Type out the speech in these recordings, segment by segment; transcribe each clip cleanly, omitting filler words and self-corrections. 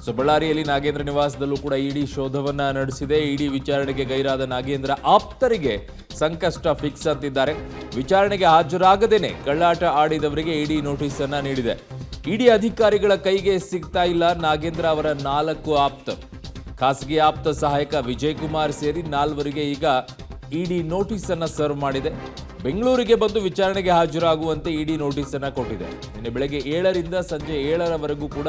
So ಬಳ್ಳಾರಿಯಲ್ಲಿ ನಾಗೇಂದ್ರ ನಿವಾಸದಲ್ಲೂ ಕೂಡ ಇಡಿ ಶೋಧವನ್ನ ನಡೆಸಿದೆ. ಇಡಿ ವಿಚಾರಣೆಗೆ ಗೈರಾದ ನಾಗೇಂದ್ರ ಆಪ್ತರಿಗೆ ಸಂಕಷ್ಟ ಫಿಕ್ಸ್ ಅಂತಿದ್ದಾರೆ. ವಿಚಾರಣೆಗೆ ಹಾಜರಾಗದೇನೆ ಕಳ್ಳಾಟ ಆಡಿದವರಿಗೆ ಇಡಿ ನೋಟಿಸ್ ಅನ್ನ ನೀಡಿದೆ. ಇಡಿ ಅಧಿಕಾರಿಗಳ ಕೈಗೆ ಸಿಗ್ತಾ ಇಲ್ಲ ನಾಗೇಂದ್ರ ಅವರ 4 ಆಪ್ತರು. ಖಾಸಗಿ ಆಪ್ತ ಸಹಾಯಕ ವಿಜಯ್ ಕುಮಾರ್ ಸೇರಿ 4ವರಿಗೆ ಈಗ ಇಡಿ ನೋಟಿಸ್ ಅನ್ನ ಸರ್ವ್ ಮಾಡಿದೆ. ಬೆಂಗಳೂರಿಗೆ ಬಂದು ವಿಚಾರಣೆಗೆ ಹಾಜರಾಗುವಂತೆ ಇಡಿ ನೋಟಿಸ್ ಅನ್ನ ಕೊಟ್ಟಿದೆ. ನಿನ್ನೆ ಬೆಳಗ್ಗೆ 7ರಿಂದ ಸಂಜೆ 7ರವರೆಗೂ ಕೂಡ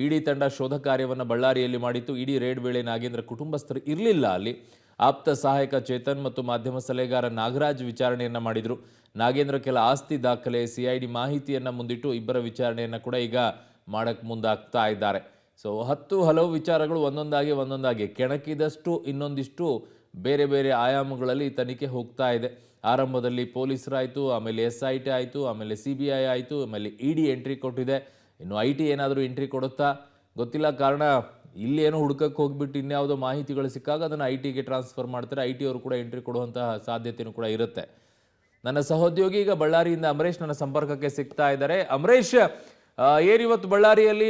ಇಡಿ ತಂಡ ಶೋಧ ಕಾರ್ಯವನ್ನು ಬಳ್ಳಾರಿಯಲ್ಲಿ ಮಾಡಿತ್ತು. ಇಡಿ ರೇಡ್ ವೇಳೆ ನಾಗೇಂದ್ರ ಕುಟುಂಬಸ್ಥರು ಇರಲಿಲ್ಲ ಅಲ್ಲಿ. ಆಪ್ತ ಸಹಾಯಕ ಚೇತನ್ ಮತ್ತು ಮಾಧ್ಯಮ ಸಲಹೆಗಾರ ನಾಗರಾಜ್ ವಿಚಾರಣೆಯನ್ನ ಮಾಡಿದ್ರು. ನಾಗೇಂದ್ರ ಕೆಲ ಆಸ್ತಿ ದಾಖಲೆ, ಸಿಐಡಿ ಮಾಹಿತಿಯನ್ನ ಮುಂದಿಟ್ಟು ಇಬ್ಬರ ವಿಚಾರಣೆಯನ್ನ ಕೂಡ ಈಗ ಮಾಡಕ್ ಮುಂದಾಗ್ತಾ ಇದ್ದಾರೆ. ಸೊ ಹಲವು ವಿಚಾರಗಳು ಒಂದೊಂದಾಗಿ ಕೆಣಕಿದಷ್ಟು ಇನ್ನೊಂದಿಷ್ಟು ಬೇರೆ ಬೇರೆ ಆಯಾಮಗಳಲ್ಲಿ ತನಿಖೆ ಹೋಗ್ತಾ ಇದೆ. ಆರಂಭದಲ್ಲಿ ಪೊಲೀಸರಾಯಿತು, ಆಮೇಲೆ SIT ಆಯಿತು, ಆಮೇಲೆ CBI ಆಯಿತು, ಆಮೇಲೆ ಇಡಿ ಎಂಟ್ರಿ ಕೊಟ್ಟಿದೆ. ಇನ್ನು IT ಏನಾದರೂ ಎಂಟ್ರಿ ಕೊಡುತ್ತಾ ಗೊತ್ತಿಲ್ಲ. ಕಾರಣ ಇಲ್ಲಿ ಏನೋ ಹುಡುಕಕ್ಕೆ ಹೋಗ್ಬಿಟ್ಟು ಇನ್ಯಾವುದೋ ಮಾಹಿತಿಗಳು ಸಿಕ್ಕಾಗ ಅದನ್ನು ITಗೆ ಟ್ರಾನ್ಸ್ಫರ್ ಮಾಡ್ತಾರೆ. IT ಅವರು ಕೂಡ ಎಂಟ್ರಿ ಕೊಡುವಂತಹ ಸಾಧ್ಯತೆಯೂ ಕೂಡ ಇರುತ್ತೆ. ನನ್ನ ಸಹೋದ್ಯೋಗಿ ಈಗ ಬಳ್ಳಾರಿಯಿಂದ ಅಮರೇಶ್ ನನ್ನ ಸಂಪರ್ಕಕ್ಕೆ ಸಿಗ್ತಾ ಇದ್ದಾರೆ. ಅಮರೇಶ್, ಏನಿವತ್ತು ಬಳ್ಳಾರಿಯಲ್ಲಿ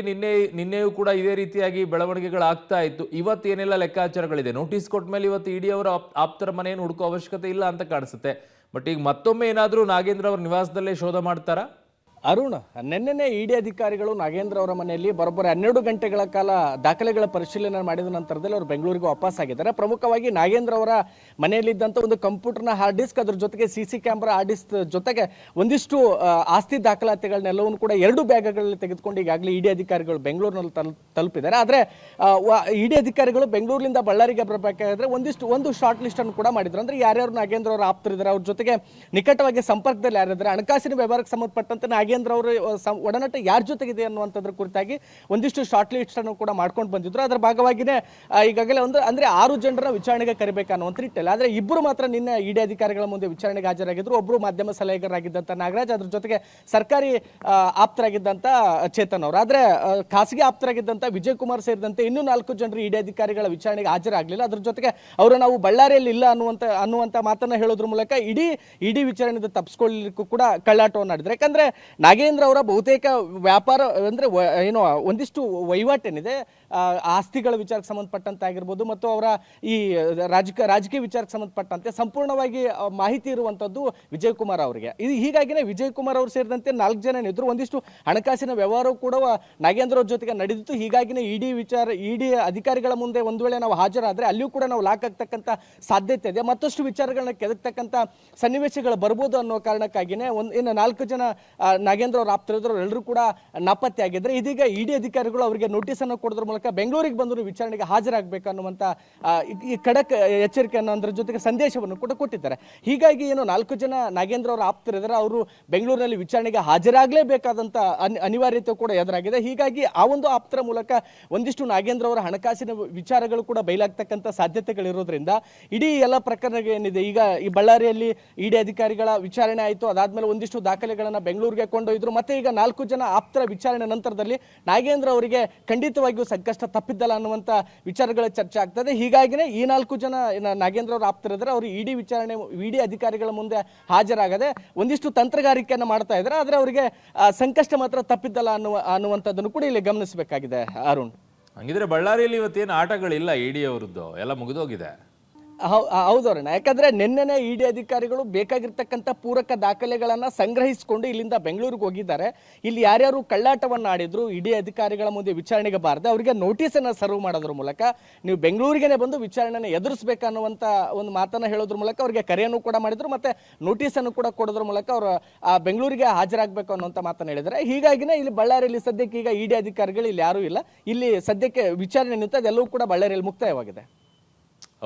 ನಿನ್ನೆಯೂ ಕೂಡ ಇದೇ ರೀತಿಯಾಗಿ ಬೆಳವಣಿಗೆಗಳಾಗ್ತಾ ಇತ್ತು. ಇವತ್ತು ಏನೆಲ್ಲ ಲೆಕ್ಕಾಚಾರಗಳಿದೆ? ನೋಟಿಸ್ ಕೊಟ್ಟ ಮೇಲೆ ಇವತ್ತು ಇಡಿ ಅವರ ಆಪ್ತರ ಮನೆಯನ್ನು ಹುಡುಕೋ ಅವಶ್ಯಕತೆ ಇಲ್ಲ ಅಂತ ಕಾಣಿಸುತ್ತೆ. ಬಟ್ ಈಗ ಮತ್ತೊಮ್ಮೆ ಏನಾದರೂ ನಾಗೇಂದ್ರ ಅವರ ನಿವಾಸದಲ್ಲೇ ಶೋಧ ಮಾಡ್ತಾರಾ? ಅರುಣ್, ನಿನ್ನೆನೇ ಇಡಿ ಅಧಿಕಾರಿಗಳು ನಾಗೇಂದ್ರ ಅವರ ಮನೆಯಲ್ಲಿ ಬರೋಬ್ಬರಿ 12 ಗಂಟೆಗಳ ಕಾಲ ದಾಖಲೆಗಳ ಪರಿಶೀಲನೆ ಮಾಡಿದ ನಂತರದಲ್ಲಿ ಅವರು ಬೆಂಗಳೂರಿಗೆ ವಾಪಸ್ ಆಗಿದ್ದಾರೆ. ಪ್ರಮುಖವಾಗಿ ನಾಗೇಂದ್ರ ಅವರ ಮನೆಯಲ್ಲಿದ್ದಂಥ ಒಂದು ಕಂಪ್ಯೂಟರ್ನ ಹಾರ್ಡ್ ಡಿಸ್ಕ್, ಅದ್ರ ಜೊತೆಗೆ CC ಕ್ಯಾಮ್ರಾ ಹಾರ್ಡ್ ಡಿಸ್ಕ್ ಜೊತೆಗೆ ಒಂದಿಷ್ಟು ಆಸ್ತಿ ದಾಖಲಾತಿಗಳನ್ನೆಲ್ಲವನ್ನು ಕೂಡ 2 ಬ್ಯಾಗ್ಗಳಲ್ಲಿ ತೆಗೆದುಕೊಂಡು ಈಗಾಗಲೇ ಇಡಿ ಅಧಿಕಾರಿಗಳು ಬೆಂಗಳೂರಿನಲ್ಲಿ ತಲುಪಿದ್ದಾರೆ. ಆದರೆ ಇಡಿ ಅಧಿಕಾರಿಗಳು ಬೆಂಗಳೂರಿನಿಂದ ಬಳ್ಳಾರಿಗೆ ಬರಬೇಕಾದ್ರೆ ಒಂದು ಶಾರ್ಟ್ ಲಿಸ್ಟ್ ಅನ್ನು ಕೂಡ ಮಾಡಿದ್ರು. ಅಂದ್ರೆ ಯಾರ್ಯಾರು ನಾಗೇಂದ್ರ ಅವರ ಆಪ್ತರಿದ್ದಾರೆ, ಅವ್ರ ಜೊತೆಗೆ ನಿಕಟವಾಗಿ ಸಂಪರ್ಕದಲ್ಲಿ ಯಾರಿದ್ದಾರೆ, ಹಣಕಾಸಿನ ವ್ಯವಹಾರಕ್ಕೆ ಸಂಬಂಧಪಟ್ಟಂತೆ ನಾಗೇಂದ್ರ ಅವರು ಒಡನಾಟ ಯಾರ ಜೊತೆಗಿದೆ ಅನ್ನುವಂಥದ್ರ ಕುರಿತಾಗಿ ಒಂದಿಷ್ಟು ಶಾರ್ಟ್ ಲಿಸ್ಟ್ ಅನ್ನು ಕೂಡ ಮಾಡ್ಕೊಂಡು ಬಂದಿದ್ರು. ಅದರ ಭಾಗವಾಗಿನೇ ಈಗಾಗಲೇ ಅಂದ್ರೆ 6 ಜನರ ವಿಚಾರಣೆಗೆ ಕರಿಬೇಕನ್ನುವಂತ ನಿಟ್ಟಿನಲ್ಲಿ. ಆದ್ರೆ ಇಬ್ಬರು ಮಾತ್ರ ನಿನ್ನೆ ಇಡಿ ಅಧಿಕಾರಿಗಳ ಮುಂದೆ ವಿಚಾರಣೆಗೆ ಹಾಜರಾಗಿದ್ರು. ಒಬ್ಬರು ಮಾಧ್ಯಮ ಸಲಹೆಗಾರರಾಗಿದ್ದಂತ ನಾಗರಾಜ್, ಅದ್ರ ಜೊತೆಗೆ ಸರ್ಕಾರಿ ಆಪ್ತರಾಗಿದ್ದಂತ ಚೇತನ್ ಅವರು. ಆದ್ರೆ ಖಾಸಗಿ ಆಪ್ತರಾಗಿದ್ದಂತ ವಿಜಯ್ ಕುಮಾರ್ ಸೇರಿದಂತೆ ಇನ್ನೂ 4 ಜನರು ಇಡಿ ಅಧಿಕಾರಿಗಳ ವಿಚಾರಣೆಗೆ ಹಾಜರಾಗಲಿಲ್ಲ. ಅದ್ರ ಜೊತೆಗೆ ಅವರು ನಾವು ಬಳ್ಳಾರಿಯಲ್ಲಿ ಇಲ್ಲ ಅನ್ನುವಂತ ಮಾತನ್ನ ಹೇಳೋದ್ರ ಮೂಲಕ ಇಡಿ ವಿಚಾರಣೆಯಿಂದ ತಪ್ಪಿಸ್ಕೊಳ್ಳಲಿಕ್ಕೂ ಕೂಡ ಕಳ್ಳಾಟವನ್ನು ಆಡಿದ್ರು. ಯಾಕಂದ್ರೆ ನಾಗೇಂದ್ರ ಅವರ ಬಹುತೇಕ ವ್ಯಾಪಾರ ಅಂದ್ರೆ ಏನೋ ಒಂದಿಷ್ಟು ವಹಿವಾಟೇನಿದೆ, ಆಸ್ತಿಗಳ ವಿಚಾರಕ್ಕೆ ಸಂಬಂಧಪಟ್ಟಂತೆ ಆಗಿರ್ಬೋದು ಮತ್ತು ಅವರ ಈ ರಾಜಕೀಯ ವಿಚಾರಕ್ಕೆ ಸಂಬಂಧಪಟ್ಟಂತೆ ಸಂಪೂರ್ಣವಾಗಿ ಮಾಹಿತಿ ಇರುವಂತದ್ದು ವಿಜಯ್ ಕುಮಾರ್ ಅವರಿಗೆ. ಹೀಗಾಗಿನೇ ವಿಜಯ್ ಕುಮಾರ್ ಅವರು ಸೇರಿದಂತೆ 4 ಜನ ಇದ್ರು. ಒಂದಿಷ್ಟು ಹಣಕಾಸಿನ ವ್ಯವಹಾರ ಕೂಡ ನಾಗೇಂದ್ರ ಅವ್ರ ಜೊತೆಗೆ ನಡೆದಿತ್ತು. ಹೀಗಾಗಿನೇ ಇಡಿ ಅಧಿಕಾರಿಗಳ ಮುಂದೆ ಒಂದು ವೇಳೆ ನಾವು ಹಾಜರಾದ್ರೆ ಅಲ್ಲಿಯೂ ಕೂಡ ನಾವು ಲಾಕ್ ಆಗ್ತಕ್ಕಂಥ ಸಾಧ್ಯತೆ ಇದೆ. ಮತ್ತಷ್ಟು ವಿಚಾರಗಳನ್ನ ಕೆದಕ್ತಕ್ಕಂಥ ಸನ್ನಿವೇಶಗಳು ಬರ್ಬೋದು ಅನ್ನೋ ಕಾರಣಕ್ಕಾಗಿನೇ ಇನ್ನು 4 ಜನ ನಾಗೇಂದ್ರ ಅವ್ರ ಆಪ್ತರಿದ್ರು, ಎಲ್ಲರೂ ಕೂಡ ನಾಪತ್ತೆ ಆಗಿದ್ರೆ ಇದೀಗ ಇಡಿ ಅಧಿಕಾರಿಗಳು ಅವರಿಗೆ ನೋಟಿಸ್ ಅನ್ನು ಕೊಡೋದ್ರ ಮೂಲಕ ಬೆಂಗಳೂರಿಗೆ ಬಂದು ವಿಚಾರಣೆಗೆ ಹಾಜರಾಗಬೇಕು ಅನ್ನುವಂತ ಈ ಖಡಕ್ ಎಚ್ಚರಿಕೆಯನ್ನು ಅದರ ಜೊತೆಗೆ ಸಂದೇಶವನ್ನು ಕೂಡ ಕೊಟ್ಟಿದ್ದಾರೆ. ಹೀಗಾಗಿ ಏನು 4 ಜನ ನಾಗೇಂದ್ರ ಅವರ ಆಪ್ತರಿದ್ದಾರೆ, ಅವರು ಬೆಂಗಳೂರಿನಲ್ಲಿ ವಿಚಾರಣೆಗೆ ಹಾಜರಾಗಲೇಬೇಕಾದಂತ ಅನಿವಾರ್ಯತೆ ಕೂಡ ಎದುರಾಗಿದೆ. ಹೀಗಾಗಿ ಆ ಒಂದು ಆಪ್ತರ ಮೂಲಕ ಒಂದಿಷ್ಟು ನಾಗೇಂದ್ರ ಅವರ ಹಣಕಾಸಿನ ವಿಚಾರಗಳು ಕೂಡ ಬಯಲಾಗ್ತಕ್ಕಂಥ ಸಾಧ್ಯತೆಗಳಿರೋದ್ರಿಂದ ಇಡೀ ಎಲ್ಲ ಪ್ರಕರಣ ಏನಿದೆ ಈಗ ಈ ಬಳ್ಳಾರಿಯಲ್ಲಿ ಇಡಿ ಅಧಿಕಾರಿಗಳ ವಿಚಾರಣೆ ಆಯಿತು. ಅದಾದ್ಮೇಲೆ ಒಂದಿಷ್ಟು ದಾಖಲೆಗಳನ್ನ ಬೆಂಗಳೂರಿಗೆ ಕೊಂಡೊಯ್ದ್ರು. ಮತ್ತೆ ಈಗ 4 ಜನ ಆಪ್ತರ ವಿಚಾರಣೆ ನಂತರದಲ್ಲಿ ನಾಗೇಂದ್ರ ಅವರಿಗೆ ಖಂಡಿತವಾಗಿಯೂ ಸಂಕಷ್ಟ ತಪ್ಪಿದ್ದಲ್ಲ ಅನ್ನುವಂತ ವಿಚಾರಗಳ ಚರ್ಚೆ ಆಗ್ತದೆ. ಹೀಗಾಗಿನೇ ಈ 4 ಜನ ನಾಗೇಂದ್ರ ಅವರು ಆಪ್ತರಿದ್ದಾರೆ, ಅವರು ಇಡಿ ಅಧಿಕಾರಿಗಳ ಮುಂದೆ ಹಾಜರಾಗದೆ ಒಂದಿಷ್ಟು ತಂತ್ರಗಾರಿಕೆಯನ್ನು ಮಾಡ್ತಾ ಇದ್ದಾರೆ. ಆದ್ರೆ ಅವರಿಗೆ ಸಂಕಷ್ಟ ಮಾತ್ರ ತಪ್ಪಿದ್ದಲ್ಲ ಅನ್ನುವಂಥದ್ದನ್ನು ಕೂಡ ಇಲ್ಲಿ ಗಮನಿಸಬೇಕಾಗಿದೆ. ಅರುಣ್, ಹಂಗಿದ್ರೆ ಬಳ್ಳಾರಿಯಲ್ಲಿ ಇವತ್ತೇನು ಆಟಗಳಿಲ್ಲ, ಇಡಿ ಅವರದ್ದು ಎಲ್ಲ ಮುಗಿದೋಗಿದೆ. ಹೌದವ್ರಣ್ಣ, ಯಾಕಂದ್ರೆ ನಿನ್ನೆನೆ ಇಡಿ ಅಧಿಕಾರಿಗಳು ಬೇಕಾಗಿರ್ತಕ್ಕಂಥ ಪೂರಕ ದಾಖಲೆಗಳನ್ನ ಸಂಗ್ರಹಿಸಿಕೊಂಡು ಇಲ್ಲಿಂದ ಬೆಂಗಳೂರಿಗೆ ಹೋಗಿದ್ದಾರೆ. ಇಲ್ಲಿ ಯಾರ್ಯಾರು ಕಳ್ಳಾಟವನ್ನ ಆಡಿದ್ರು ಇಡಿ ಅಧಿಕಾರಿಗಳ ಮುಂದೆ ವಿಚಾರಣೆಗೆ ಬಾರದೆ ಅವರಿಗೆ ನೋಟಿಸ್ ಅನ್ನ ಸರ್ವ್ ಮಾಡೋದ್ರ ಮೂಲಕ ನೀವು ಬೆಂಗಳೂರಿಗೇನೆ ಬಂದು ವಿಚಾರಣೆನ ಎದುರಿಸಬೇಕನ್ನುವಂತ ಒಂದು ಮಾತನ್ನ ಹೇಳೋದ್ರ ಮೂಲಕ ಅವರಿಗೆ ಕರೆಯನ್ನು ಕೂಡ ಮಾಡಿದ್ರು. ಮತ್ತೆ ನೋಟಿಸ್ ಅನ್ನು ಕೂಡ ಕೊಡೋದ್ರ ಮೂಲಕ ಅವರು ಬೆಂಗಳೂರಿಗೆ ಹಾಜರಾಗಬೇಕು ಅನ್ನುವಂತ ಮಾತನ್ನ ಹೇಳಿದ್ದಾರೆ. ಹೀಗಾಗಿನೇ ಇಲ್ಲಿ ಬಳ್ಳಾರಿಯಲ್ಲಿ ಸದ್ಯಕ್ಕೆ ಈಗ ಇಡಿ ಅಧಿಕಾರಿಗಳು ಇಲ್ಲಿ ಯಾರೂ ಇಲ್ಲ. ಇಲ್ಲಿ ಸದ್ಯಕ್ಕೆ ವಿಚಾರಣೆ ನಿಂತ ಅದೆಲ್ಲವೂ ಕೂಡ ಬಳ್ಳಾರಿಯಲ್ಲಿ ಮುಕ್ತಾಯವಾಗಿದೆ.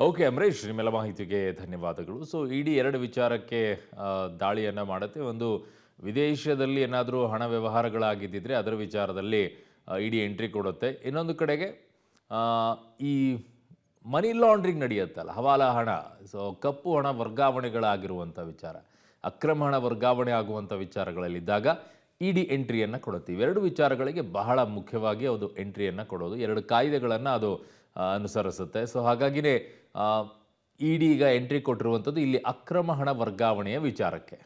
ಓಕೆ ಅಮರೇಶ್, ನಿಮ್ಮೆಲ್ಲ ಮಾಹಿತಿಗೆ ಧನ್ಯವಾದಗಳು. ಸೊ ಇಡಿ 2 ವಿಚಾರಕ್ಕೆ ದಾಳಿಯನ್ನು ಮಾಡುತ್ತೆ. ಒಂದು ವಿದೇಶದಲ್ಲಿ ಏನಾದರೂ ಹಣ ವ್ಯವಹಾರಗಳಾಗಿದ್ದಿದ್ರೆ ಅದರ ವಿಚಾರದಲ್ಲಿ ಇಡಿ ಎಂಟ್ರಿ ಕೊಡುತ್ತೆ. ಇನ್ನೊಂದು ಕಡೆಗೆ ಈ ಮನಿ ಲಾಂಡ್ರಿಂಗ್ ನಡೆಯುತ್ತಲ್ಲ, ಹವಾಲಾ ಹಣ, ಸೊ ಕಪ್ಪು ಹಣ ವರ್ಗಾವಣೆಗಳಾಗಿರುವಂಥ ವಿಚಾರ, ಅಕ್ರಮ ಹಣ ವರ್ಗಾವಣೆ ಆಗುವಂಥ ವಿಚಾರಗಳಲ್ಲಿದ್ದಾಗ ಇಡಿ ಎಂಟ್ರಿಯನ್ನು ಕೊಡುತ್ತೆ. ಇವೆರಡು ವಿಚಾರಗಳಿಗೆ ಬಹಳ ಮುಖ್ಯವಾಗಿ ಅದು ಎಂಟ್ರಿಯನ್ನು ಕೊಡೋದು. 2 ಕಾಯ್ದೆಗಳನ್ನು ಅದು ಅನುಸರಿಸುತ್ತೆ. ಸೊ ಹಾಗಾಗಿನೇ ಇಡಿ ಈಗ ಎಂಟ್ರಿ ಕೊಟ್ಟಿರುವಂಥದ್ದು ಇಲ್ಲಿ ಅಕ್ರಮ ಹಣ ವರ್ಗಾವಣೆಯ ವಿಚಾರಕ್ಕೆ.